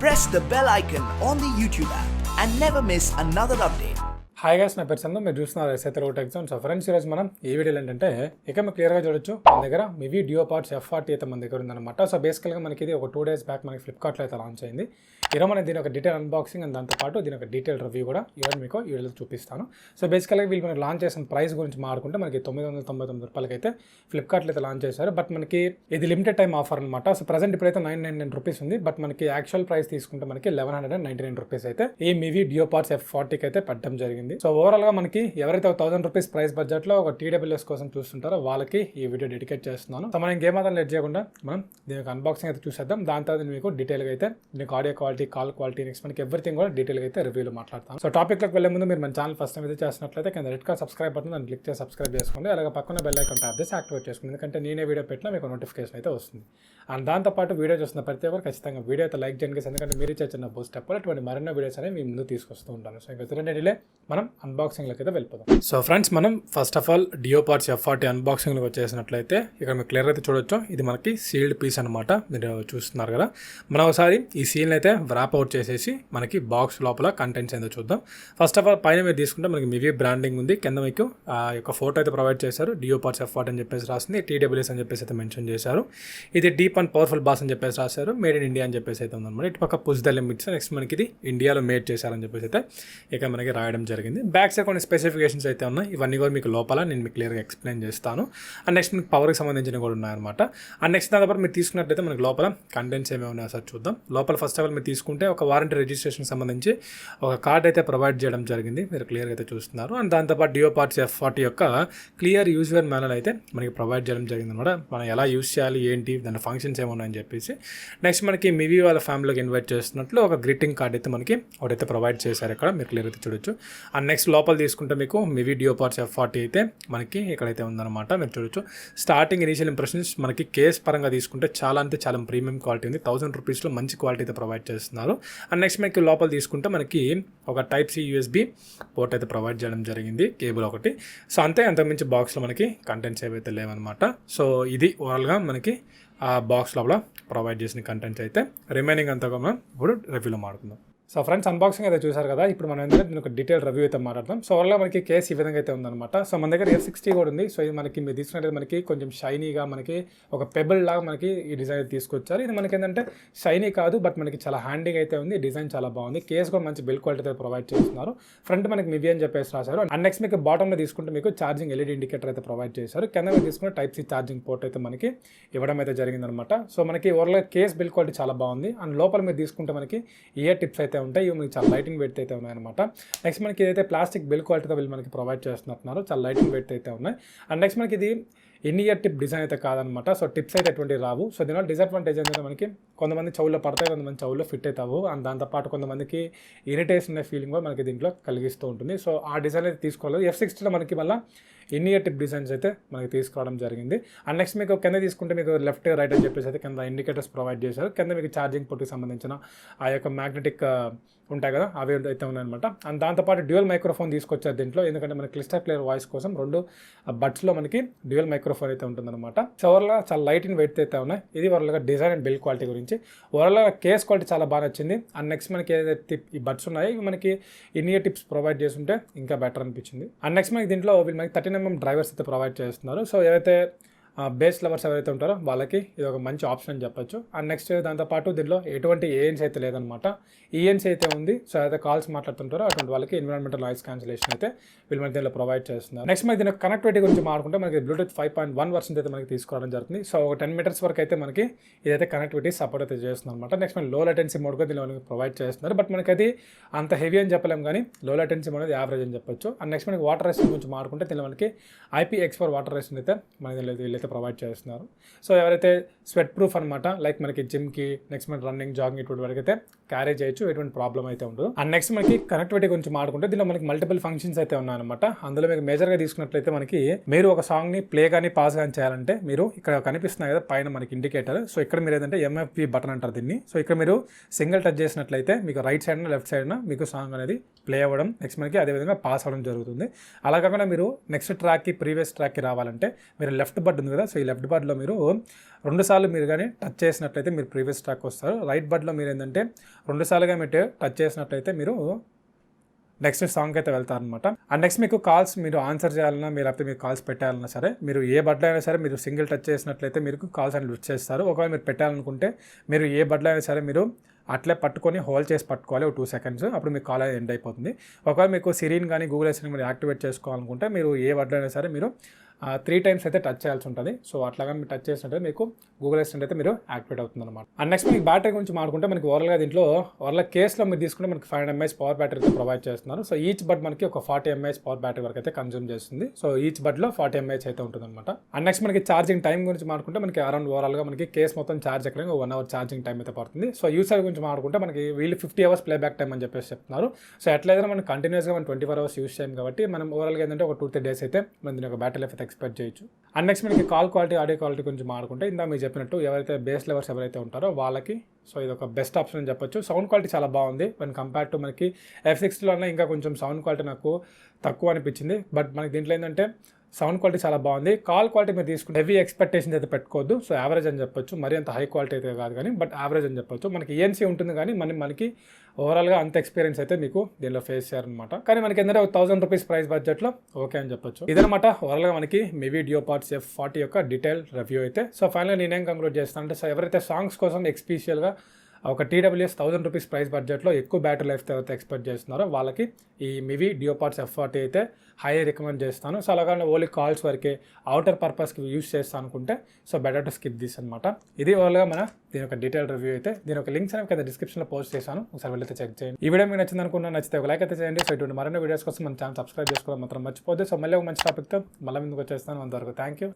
press the bell icon on the YouTube app and never miss another update. Hi guys, నా పేరు చందు. మీరు చూస్తున్నారు సatelugutechzone. So friends, ఈరోజు మనం ఈ వీడియోలో ఏంటంటే ఇక మీకు క్లియర్గా చూడొచ్చు, మన దగ్గర Mivi Duopods F40 అయితే మన దగ్గర ఉందన్నమాట. సో బేసికల్గా మనకి ఇది ఒక 2 days బ్యాక్ మనకి ఫ్లిప్కార్ట్లో అయితే లాంచ్ అయింది. ఈరోజు మనం దీని ఒక డీటెయిల్ అన్బాక్సింగ్ అండ్ దాంతోపాటు దీని ఒక డీటెయిల్ రివ్యూ కూడా ఈరోజు మీకు ఈ వీడియోలో చూపిస్తాను. సో బేసికల్గా వీళ్ళు మనకి లాంచ్ చేసిన ప్రైస్ గురించి మాట్లాడుకుంటే మనకి $999 అయితే ఫ్లిప్కార్ట్లో అయితే లాంచ్ చేశారు. బట్ మనకి ఇది లిమిటెడ్ టైం ఆఫర్ అనమాట. సో ప్రజెంట్ ఇప్పుడైతే $999 ఉంది. బట్ మనకి యాక్చువల్ ప్రైస్ తీసుకుంటే మనకి $1199 అయితే ఈ Mivi Duopods F40 అయితే పెట్టడం జరిగింది. సో ఓవరాల్ గా మనకి ఎవరైతే $1000 ప్రైస్ బడ్జెట్ లో ఒక TWS కోసం చూస్తుంటారో వాళ్ళకి ఈ వీడియో డెడికేట్ చేస్తున్నాను. సో మనం ఇంకేమాత్రం లేట్ చేయకుండా మనం దీనికి అన్బాక్సింగ్ అయితే చూసేద్దాం. దాని తర్వాత మీకు డీటెయిల్ గా అయితే మీకు audio quality, call quality, next మనకి ఎవ్రీథింగ్ కూడా డీటెయిల్ గా అయితే రివ్యూలో మాట్లాడతాం. సో టాపిక్ లోకి వెళ్లే ముందు మీరు మన ఛానల్ ఫస్ట్ టైం అయితే చేసినట్లయితే కింద రెడ్ కలర్ సబ్స్క్రైబ్ బటన్ దాన్ని క్లిక్ చేసి సబ్స్క్రైబ్ చేసుకోండి. అలాగే పక్కన బెల్ ఐకాన్ ట్యాప్ చేసి యాక్టివేట్ చేసుకోండి. ఎందుకంటే నేనే వీడియో పెట్టినా మీకు నోటిఫికేషన్ అయితే వస్తుంది. అండ్ దాంతోపాటు వీడియో చూస్తున్న ప్రతి ఒక్కరు ఖచ్చితంగా వీడియో అయితే లైక్ చేయండి. ఎందుకంటే మీరు చిన్న బూస్ట్ అప్పుడు అటువంటి మరిన్నో వీడియోస్ అనేవి మీ ముందు తీసుకొస్తూ ఉంటాను. సో ఇంకా డిలే మనం అన్బాక్సింగ్ లోకి అయితే వెళ్ళిపోదాం. సో ఫ్రెండ్స్, మనం first of all Duopods F40 unboxing లోకి వచ్చేసినట్లయితే ఇక్కడ మీకు క్లియర్ అయితే చూడొచ్చు. ఇది మనకి సీల్డ్ పీస్ అనమాట. మీరు చూస్తున్నారు కదా. మనం ఒకసారి ఈ సీల్ అయితే వ్రాప్ అవుట్ చేసేసి మనకి బాక్స్ లోపల కంటెంట్స్ ఏందో చూద్దాం. ఫస్ట్ ఆఫ్ ఆల్ పైన మీరు తీసుకుంటే మనకి Mivi బ్రాండింగ్ ఉంది. కింద మీకు యొక్క ఫోటో అయితే ప్రొవైడ్ చేశారు. Duopods F40 అని చెప్పేసి రాసింది. TWS అని చెప్పేసి అయితే మెన్షన్ చేశారు. ఇది డీప్ అండ్ పవర్ఫుల్ బాస్ అని చెప్పేసి రాశారు. మేడ్ ఇన్ ఇండియా అని చెప్పేసి అయితే ఉందన్నమాట. ఇటు పక్క పుష్ ద లిమిట్స్, నెక్స్ట్ మనకి ఇది ఇండియాలో మేడ్ చేశారని చెప్పేసి అయితే ఇక మనకి రాయడం జరిగింది. బ్యాక్ సైడ్ కొన్ని స్పెసిఫికేషన్స్ అయితే ఉన్నాయి. ఇవన్నీ కూడా మీకు లోపల నేను మీకు క్లియర్గా ఎక్స్ప్లెయిన్ చేస్తాను. అండ్ నెక్స్ట్ మీకు పవర్కి సంబంధించినవి కూడా ఉన్నాయన్నమాట. అండ్ నెక్స్ట్ దాని మీరు తీసుకున్నట్లయితే మనకి లోపల కంటెంట్స్ ఏమేమి ఉన్నాయో సార్ చూద్దాం. లోపల ఫస్ట్ ఆఫ్ ఆల్ మీరు తీసుకుంటే ఒక వారంటీ రిజిస్ట్రేషన్ సంబంధించి ఒక కార్డ్ అయితే ప్రొవైడ్ చేయడం జరిగింది. మీరు క్లియర్గా అయితే చూస్తున్నారు. అండ్ దాంతోపాటు Duopods F40 యొక్క క్లియర్ యూజర్ మాన్యువల్ అయితే మనకి ప్రొవైడ్ చేయడం జరిగింది అనమాట. మనం ఎలా యూజ్ చేయాలి, ఏంటి, దాని ఫంక్షన్స్ ఏమున్నాయని చెప్పేసి. నెక్స్ట్ మనకి Mivi వాళ్ళ ఫ్యామిలీకి ఇన్వైట్ చేస్తున్నట్లు ఒక గ్రీటింగ్ కార్డ్ అయితే మనకి ఒకటైతే ప్రొవైడ్ చేశారు. ఇక్కడ మీరు క్లియర్ అయితే చూడొచ్చు. అండ్ నెక్స్ట్ లోపల తీసుకుంటే మీకు Mivi Duopods F40 అయితే మనకి ఇక్కడైతే ఉందన్నమాట. మీరు చూడొచ్చు. స్టార్టింగ్ ఇనీషియల్ ఇంప్రెషన్స్ మనకి కేస్ పరంగా తీసుకుంటే చాలా అంటే చాలా ప్రీమియం క్వాలిటీ ఉంది. $1000 మంచి క్వాలిటీ అయితే ప్రొవైడ్ చేస్తున్నారు. అండ్ నెక్స్ట్ మనకి లోపల తీసుకుంటే మనకి ఒక Type-C USB పోర్ట్ అయితే ప్రొవైడ్ చేయడం జరిగింది, కేబుల్ ఒకటి. సో అంతకుమించి బాక్స్లో మనకి కంటెంట్స్ ఏవైతే లేవన్నమాట. సో ఇది ఓవరాల్గా మనకి ఆ బాక్స్ లోపల ప్రొవైడ్ చేసిన కంటెంట్స్ అయితే. రిమైనింగ్ అంతా మనం ఇప్పుడు రివ్యూలో మాట్లాడుకుందాం. సో ఫ్రెండ్స్, అన్బాక్సింగ్ అయితే చూసారు కదా. ఇప్పుడు మనం ఏంటంటే దీని ఒక డీటెయిల్ రివ్యూ అయితే మాట్లాడతాం. సో ఓవరాల్గా మనకి కేస్ ఈ విధంగా అయితే ఉందన్నమాట. సో మన దగ్గర F60 కూడా ఉంది. సో ఇది మనకి మీరు తీసుకున్నట్లయితే మనకి కొంచెం షైనీగా మనకి ఒక పెబుల్ లాగా మనకి ఈ డిజైన్ అయితే తీసుకొచ్చారు. ఇది మనకి ఏంటంటే షైనీ కాదు, బట్ మనకి చాలా హ్యాండీగా అయితే ఉంది. డిజైన్ చాలా బాగుంది. కేస్ కూడా మంచి బిల్డ్ క్వాలిటీ అయితే ప్రొవైడ్ చేస్తున్నారు. ఫ్రంట్ మనకి Mivi అని చెప్పేసి రాశారు. అండ్ నెక్స్ట్ మీకు బాటంలో తీసుకుంటే మీకు ఛార్జింగ్ LED ఇండికేటర్ అయితే ప్రొవైడ్ చేశారు. కింద మీరు తీసుకుంటే Type-C ఛార్జింగ్ పోర్ట్ అయితే మనకి ఇవ్వడం అయితే జరిగిందనమాట. సో మనకి ఓవరాల్గా కేస్ బిల్డ్ క్వాలిటీ చాలా బాగుంది. అండ్ లోపల మీరు తీసుకుంటే మనకి ఇయర్ టిప్స్ అయితే ఉంటాయి. ఇవి మీకు చాలా లైటింగ్ వెయిట్ అయితే ఉన్నాయన్నమాట. నెక్స్ట్ మనకి ఏదైతే ప్లాస్టిక్ బిల్ క్వాలిటీతో వీళ్ళు మనకి ప్రొవైడ్ చేస్తున్నారు. చాలా లైటింగ్ వెయిట్ అయితే ఉన్నాయి. అండ్ నెక్స్ట్ మనకి ఇది ఇయర్ టిప్ డిజైన్ అయితే కాదనమాట. సో టిప్స్ అయితే ఎటువంటి రావు. సో దీనివల్ల డిసడ్వాంటేజ్ ఏంటంటే మనకి కొంతమంది చెవుల్లో పడతాయి, కొంతమంది చెవుల్లో ఫిట్ అవుతావు. అండ్ దాంతోపాటు కొంతమందికి ఇరిటేషన్ అనే ఫీలింగ్ కూడా మనకి దీంట్లో కలిగిస్తూ ఉంటుంది. సో ఆ డిజైన్ అయితే తీసుకోలేదు. F60లో మనకి మళ్ళీ ఇయర్ టిప్ డిజైన్స్ అయితే మనకి తీసుకురావడం జరిగింది. అండ్ నెక్స్ట్ మీకు కింద తీసుకుంటే మీకు లెఫ్ట్ రైట్ అని చెప్పేసి అయితే కింద ఇండికేటర్స్ ప్రొవైడ్ చేశారు. కింద మీకు ఛార్జింగ్ పోర్ట్కి సంబంధించిన ఆ యొక్క మ్యాగ్నెటిక్ ఉంటాయి కదా, అవి అయితే ఉన్నాయన్నమాట. అండ్ దాంతోపాటు డ్యూయల్ మైక్రోఫోన్ తీసుకొచ్చారు దీంట్లో. ఎందుకంటే మనకి క్లిస్టర్ క్లియర్ వాయిస్ కోసం 2 బడ్స్లో మనకి డ్యూయల్ మైక్రోఫోన్ అయితే ఉంటుందన్నమాట. సో ఓవరాల్గా చాలా లైట్ ఇన్ వెయిట్ అయితే ఉన్నాయి. ఇది ఓవరాల్గా డిజైన్ అండ్ బిల్డ్ క్వాలిటీ గురించి. ఓవరాల్గా కేస్ క్వాలిటీ చాలా బాగా నచ్చింది. అండ్ నెక్స్ట్ మనకి ఏదైతే ఈ బడ్స్ ఉన్నాయో ఇవి మనకి ఇయర్ టిప్స్ ప్రొవైడ్ చేస్తుంటే ఇంకా బెటర్ అనిపించింది. అండ్ నెక్స్ట్ మనకి దీంట్లో వీళ్ళు మనకి 13mm డ్రైవర్స్ అయితే ప్రొవైడ్ చేస్తున్నారు. సో ఏవైతే బేస్ లవర్స్ ఎవరైతే ఉంటారో వాళ్ళకి ఇది ఒక మంచి ఆప్షన్ అని చెప్పొచ్చు. అండ్ నెక్స్ట్ దాంతోపాటు దీంట్లో ఎటువంటి ANC అయితే లేదనమాట. ENC అయితే ఉంది. సో అయితే కాల్స్ మాట్లాడుతుంటారో అటువంటి వాళ్ళకి ఎన్విరాన్మెంటల్ నాయిస్ క్యాన్సిలేషన్ అయితే వీళ్ళు మనకి దీనిలో ప్రొవైడ్ చేస్తున్నారు. నెక్స్ట్ మనకి దీని కనెక్టివిటీ గురించి మాట్లాడుకుంటే మనకి బ్లూటూత్ 5.1 వర్షన్ అయితే మనకి తీసుకోవడం జరుగుతుంది. సో ఒక 10 మీటర్స్ వరకు అయితే మనకి ఇదైతే కనెక్టివిటీ సపోర్ట్ అయితే చేస్తుంది అనమాట. నెక్స్ట్ మనకి లో లెటెన్సీ మోడ్ కూడా దీనిలో మనకి ప్రొవైడ్ చేస్తున్నారు. బట్ మనకి అది అంత హెవీ అని చెప్పలేము, కానీ లో లెటెన్సీ అనేది యావరేజ్ అని చెప్పొచ్చు. అండ్ నెక్స్ట్ మనకి వాటర్ రెసిస్టెన్స్ గురించి మాట్లాడుకుంటే దీనిలో మనకి IPX4 వాటర్ రెసిస్టెన్స్ అయితే మనకి వీళ్ళైతే ప్రొవైడ్ చేస్తున్నారు. సో ఎవరైతే స్వెట్ ప్రూఫ్ అనమాట, లైక్ మనకి జిమ్కి, నెక్స్ట్ మనకి రన్నింగ్, జాగింగ్ ఇటువంటి వరకు అయితే క్యారీ చేయొచ్చు, ఎటువంటి ప్రాబ్లం అయితే ఉండదు. అండ్ నెక్స్ట్ మనకి కనెక్టివిటీ గురించి మాట్లాడుకుంటే దీనిలో మనకి మల్టిపుల్ ఫంక్షన్స్ అయితే ఉన్నాయన్నమాట. అందులో మీకు మేజర్గా తీసుకున్నట్లయితే మనకి మీరు ఒక సాంగ్ని ప్లే కానీ పాస్ కానీ చేయాలంటే మీరు ఇక్కడ కనిపిస్తున్నాయి కదా పైన మనకి ఇండికేటర్. సో ఇక్కడ మీరు ఏదంటే MFP బటన్ అంటారు దీన్ని. సో ఇక్కడ మీరు సింగిల్ టచ్ చేసినట్లయితే మీకు రైట్ సైడ్ లెఫ్ట్ సైడ్ మీకు సాంగ్ అనేది ప్లే అవ్వడం, నెక్స్ట్ మనకి అదేవిధంగా పాస్ అవ్వడం జరుగుతుంది. అలా కాకుండా మీరు నెక్స్ట్ ట్రాక్కి ప్రీవియస్ ట్రాక్కి రావాలంటే మీరు లెఫ్ట్ బటన్ ఉంది కదా, సో ఈ లెఫ్ట్ బడ్లో మీరు 2 సార్లు మీరు కానీ టచ్ చేసినట్లయితే మీరు ప్రీవియస్ ట్రాక్ వస్తారు. రైట్ బడ్లో మీరు ఏంటంటే 2 సార్లుగా మీరు టచ్ చేసినట్లయితే మీరు నెక్స్ట్ సాంగ్ అయితే వెళ్తారనమాట. అండ్ నెక్స్ట్ మీకు కాల్స్ మీరు ఆన్సర్ చేయాలన్నా మీరు లేకపోతే మీరు కాల్స్ పెట్టాలన్నా సరే మీరు ఏ బడ్లో అయినా సరే మీరు సింగిల్ టచ్ చేసినట్లయితే మీకు కాల్స్ అని లిఫ్ట్ చేస్తారు. ఒకవేళ మీరు పెట్టాలనుకుంటే మీరు ఏ బడ్లో అయినా సరే మీరు అట్లే పట్టుకొని హోల్డ్ చేసి పట్టుకోవాలి ఒక 2 సెకండ్స్, అప్పుడు మీకు కాల్ ఎండ్ అయిపోతుంది. ఒకవేళ మీకు సిరీని కానీ గూగుల్ అసిస్టెంట్ మీరు యాక్టివేట్ చేసుకోవాలనుకుంటే మీరు ఏ బడ్లో అయినా సరే మీరు 3 టైమ్స్ అయితే టచ్ చేయాల్సి ఉంటుంది. సో అట్లాగా మీరు టచ్ చేసినట్టు మీకు గూగుల్ అసిస్టెంట్ అయితే మీరు యాక్టివేట్ అవుతుంది అనమాట. అండ్ నెక్స్ట్ మీకు బ్యాటరీ గురించి మాట్లాడుకుంటే మనకి ఓవరాల్గా దీంట్లో కేసులో మీరు తీసుకుంటే మనకి 500 mAh పవర్ బ్యాటరీ అయితే ప్రొవైడ్ చేస్తున్నారు. సో ఈచ్ బడ్ మనకి ఒక 40 mAh పవర్ బ్యాటరీ వరకు అయితే కన్జ్యూమ్ చేస్తుంది. సో ఈచ్ బడ్లో 40 mAh అయితే ఉంటుంది అనమాట. అండ్ నెక్స్ట్ మనకి ఛార్జింగ్ టైం గురించి మాట్లాడుకుంటే మనకి అరౌండ్ ఓవరాల్గా మనకి కేసు మొత్తం ఛార్జ్ ఎక్కడానికి 1 hour ఛార్జింగ్ టైం అయితే పడుతుంది. సో యూసర్ గురించి మాట్లాడుకుంటే మనకి వీళ్ళు 50 hours ప్లేబ్యాక్ టైం అని చెప్పేసి చెప్తున్నారు. సో ఎట్లయితే మనం కంటిన్యూస్గా మనం 24 hours యూస్ చేయం కాబట్టి మనం ఓవరాల్గా ఏంటంటే ఒక 2-3 days అయితే మనం దీని ఒక బ్యాటరీ లైఫ్ అయితే ఎక్స్పెక్ట్ చేయొచ్చు. అండ్ నెక్స్ట్ మనకి కాల్ క్వాలిటీ ఆడియో క్వాలిటీ గురించి మాట్లాడుకుంటే ఇందా మీరు చెప్పినట్టు ఎవరైతే బేస్ లెవర్స్ ఎవరైతే ఉంటారో వాళ్ళకి సో ఇది ఒక బెస్ట్ ఆప్షన్ అని చెప్పొచ్చు. సౌండ్ క్వాలిటీ చాలా బాగుంది వెన్ కంపేర్ టు మనకి F60లో అన్న ఇంకా కొంచెం సౌండ్ క్వాలిటీ నాకు తక్కువ అనిపించింది. బట్ మనకి దీంట్లో ఏంటంటే సౌండ్ క్వాలిటీ చాలా బాగుంది. కాల్ క్వాలిటీ మీరు తీసుకుంటే హెవీ ఎక్స్పెక్టేషన్స్ అయితే పెట్టుకోవద్దు. సో యావరేజ్ అని చెప్పొచ్చు, మరి అంత హై క్వాలిటీ అయితే కాదు కానీ బట్ యావరేజ్ అని చెప్పొచ్చు. మనకి ENC ఉంటుంది కానీ మనకి ఓవరాల్గా అంత ఎక్స్పీరియన్స్ అయితే మీకు దీనిలో ఫేస్ చేయాలన్నమాట. కానీ మనకి ఏంటంటే 1000 రూపీస్ ప్రైస్ బడ్జెట్లో ఓకే అని చెప్పొచ్చు. ఇదనమాట ఓవరాల్గా మనకి మివి Duopods F40 యొక్క డీటెయిల్ రివ్యూ అయితే. సో ఫైనల్గా నేనేం కంక్లూడ్ చేస్తాను అంటే సో ఎవరైతే సాంగ్స్ కోసం ఎక్స్పెషియల్గా ఒక TWS 1000 రూపీస్ ప్రైస్ బడ్జెట్లో ఎక్కువ బ్యాటరీ లైఫ్ అయితే ఎక్స్పెక్ట్ చేస్తున్నారో వాళ్ళకి ఈ మివి Duopods F40 అయితే హై రికమెండ్ చేస్తాను. సో అలాగే ఓన్లీ కాల్స్ వరకే అవుటర్ పర్పస్కి యూస్ చేస్తాను అనుకుంటే so better to skip this అనమాట. ఇది ఓవరాల్గా మన దీని ఒక డీటెయిల్ రివ్యూ అయితే. దీని ఒక లింక్స్ అనేవి కింద డిస్క్రిప్షన్లో పోస్ట్ చేశాను, ఒకసారి వెళ్ళి చెక్ చేయండి. ఈ వీడియో మీకు నచ్చింది అనుకున్నా, నచ్చితే ఒక లైక్ అయితే చేయండి. సో ఇటువంటి మరిన్ని వీడియోస్ కోసం మన ఛానల్ సబ్స్క్రైబ్ చేసుకోవడం మాత్రం మర్చిపోద్దు. సో మళ్ళీ ఒక మంచి టాపిక్తో మళ్ళీ ముందుకు వచ్చేస్తాను. అంతవరకు థ్యాంక్ యూ.